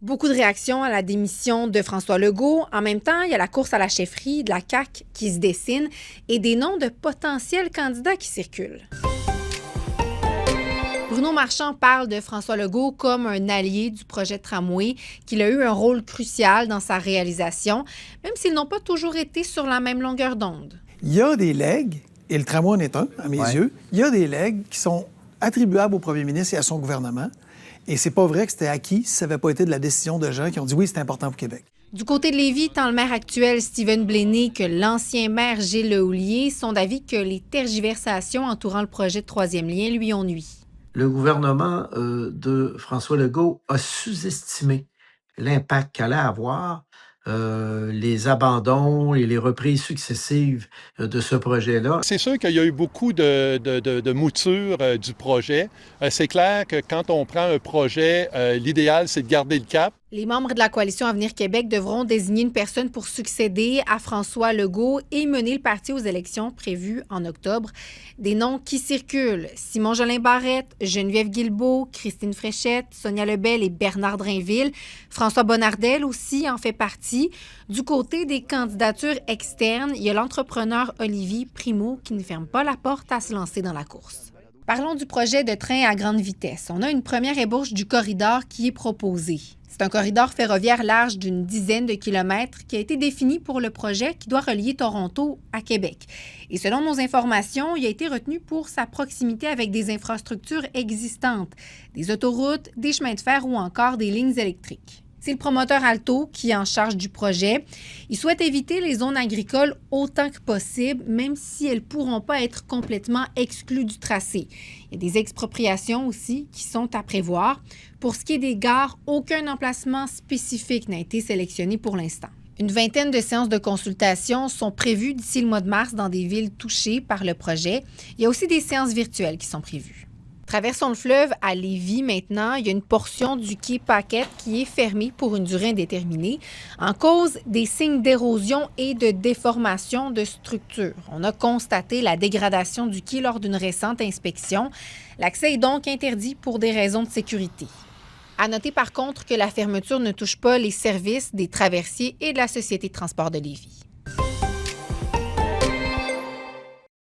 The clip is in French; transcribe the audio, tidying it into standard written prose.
Beaucoup de réactions à la démission de François Legault. En même temps, il y a la course à la chefferie de la CAQ qui se dessine et des noms de potentiels candidats qui circulent. Bruno Marchand parle de François Legault comme un allié du projet de tramway, qu'il a eu un rôle crucial dans sa réalisation, même s'ils n'ont pas toujours été sur la même longueur d'onde. Il y a des legs, et le tramway en est un, à mes yeux, il y a des legs qui sont attribuables au premier ministre et à son gouvernement. Et c'est pas vrai que c'était acquis si ça n'avait pas été de la décision de gens qui ont dit oui, c'est important pour Québec. Du côté de Lévis, tant le maire actuel Stephen Bléné que l'ancien maire Gilles Lehoulier sont d'avis que les tergiversations entourant le projet de troisième lien lui ont nui. Le gouvernement de François Legault a sous-estimé l'impact qu'allait avoir les abandons et les reprises successives de ce projet-là. C'est sûr qu'il y a eu beaucoup de moutures du projet. C'est clair que quand on prend un projet, l'idéal, c'est de garder le cap. Les membres de la coalition Avenir Québec devront désigner une personne pour succéder à François Legault et mener le parti aux élections prévues en octobre. Des noms qui circulent: Simon-Jolin Barrette, Geneviève Guilbeault, Christine Fréchette, Sonia Lebel et Bernard Drainville. François Bonnardel aussi en fait partie. Du côté des candidatures externes, il y a l'entrepreneur Olivier Primo qui ne ferme pas la porte à se lancer dans la course. Parlons du projet de train à grande vitesse. On a une première ébauche du corridor qui est proposé. C'est un corridor ferroviaire large d'une dizaine de kilomètres qui a été défini pour le projet qui doit relier Toronto à Québec. Et selon nos informations, il a été retenu pour sa proximité avec des infrastructures existantes, des autoroutes, des chemins de fer ou encore des lignes électriques. C'est le promoteur Alto qui est en charge du projet. Il souhaite éviter les zones agricoles autant que possible, même si elles ne pourront pas être complètement exclues du tracé. Il y a des expropriations aussi qui sont à prévoir. Pour ce qui est des gares, aucun emplacement spécifique n'a été sélectionné pour l'instant. Une vingtaine de séances de consultation sont prévues d'ici le mois de mars dans des villes touchées par le projet. Il y a aussi des séances virtuelles qui sont prévues. Traversons le fleuve à Lévis maintenant. Il y a une portion du quai Paquette qui est fermée pour une durée indéterminée en cause des signes d'érosion et de déformation de structures. On a constaté la dégradation du quai lors d'une récente inspection. L'accès est donc interdit pour des raisons de sécurité. À noter par contre que la fermeture ne touche pas les services des traversiers et de la Société de transport de Lévis.